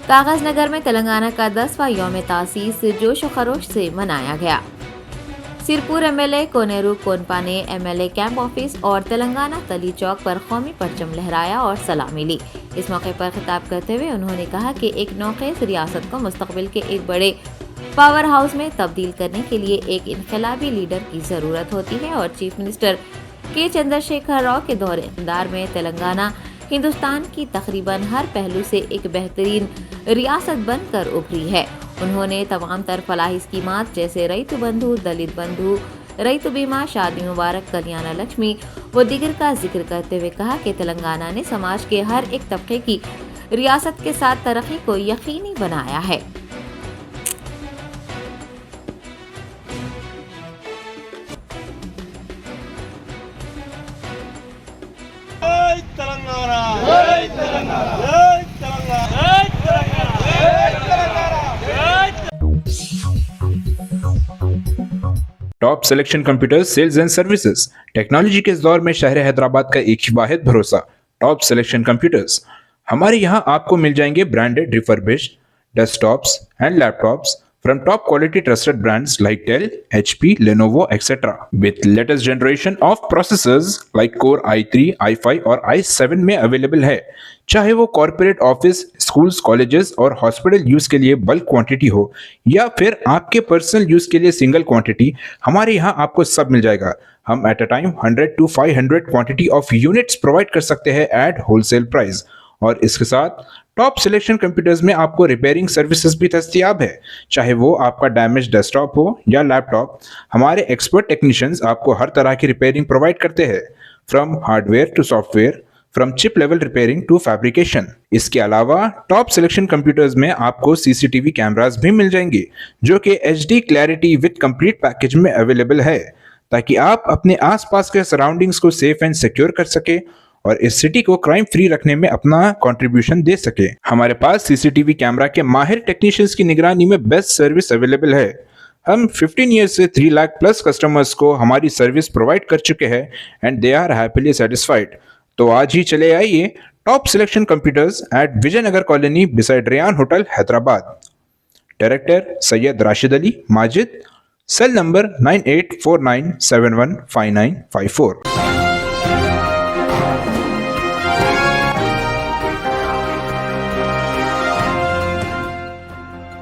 कागज नगर में तेलंगाना का 10वां यौम तासीस जोश व खरोश से मनाया गया। सिरपुर एमएलए कोनेरू कोनपा ने एमएलए कैंप ऑफिस और तेलंगाना तली चौक पर कौमी परचम लहराया और सलामी ली। इस मौके पर खिताब करते हुए उन्होंने कहा कि एक नौखेज रियासत को मुस्तकबिल के एक बड़े पावर हाउस में तब्दील करने के लिए एक इनकलाबी लीडर की जरूरत होती है और चीफ मिनिस्टर के चंद्रशेखर राव के दौरे इक़्तिदार में तेलंगाना हिंदुस्तान की तकरीबन हर पहलू से एक बेहतरीन रियासत बनकर उभरी है। उन्होंने तमाम तर फलाही स्कीमात जैसे रईतु बंधु, दलित बंधु, रईतु बीमा, शादी मुबारक, कल्याण लक्ष्मी व दीगर का जिक्र करते हुए कहा कि तेलंगाना ने समाज के हर एक तबके की रियासत के साथ तरक्की को यकीनी बनाया है। तेलंगाना जय तेलंगाना जय तेलंगाना जय तेलंगाना जय Telangana. Top selection computers sales and services technology के इस दौर में शहर हैदराबाद का एक ही वाहिद भरोसा टॉप सिलेक्शन कंप्यूटर्स। हमारे यहाँ आपको मिल जाएंगे branded refurbished desktops and laptops from top quality trusted brands like Dell, HP, Lenovo, etc. with latest generation of processors like Core i3, i5 और i7 में अवेलेबल है। चाहे वो कॉर्पोरेट ऑफिस, स्कूल्स, कॉलेजेस और हॉस्पिटल यूज के लिए bulk quantity हो या फिर आपके पर्सनल यूज के लिए सिंगल क्वांटिटी, हमारे यहाँ आपको सब मिल जाएगा। हम at a time 100 to 500 quantity of units provide कर सकते हैं एट होलसेल प्राइस और इसके साथ टॉप सिलेक्शन कंप्यूटर्स में आपको रिपेयरिंग सर्विसेज भी दस्तयाब है। चाहे वो आपका डैमेज डेस्कटॉप हो या लैपटॉप, हमारे एक्सपर्ट टेक्नीशियंस आपको हर तरह की रिपेयरिंग प्रोवाइड करते हैं, from hardware to software, from chip level repairing to fabrication. इसके अलावा टॉप सिलेक्शन कंप्यूटर्स में आपको सीसीटीवी कैमरास भी मिल जाएंगे जो कि HD clarity with complete package में अवेलेबल है, ताकि आप अपने आसपास के सराउंडिंग्स को सेफ एंड सिक्योर कर सके और इस सिटी को क्राइम फ्री रखने में अपना कंट्रीब्यूशन दे सके। हमारे पास सीसीटीवी कैमरा के माहिर टेक्नीशियंस की निगरानी में बेस्ट सर्विस अवेलेबल है। हम 15 ईयर्स से 3 लाख प्लस कस्टमर्स को हमारी सर्विस प्रोवाइड कर चुके हैं and they are happily satisfied. तो आज ही चले आइए top selection computers at Vijayanagar colony beside Rayan hotel Hyderabad. Director Syed Rashid Ali Majid, cell number 9849715954।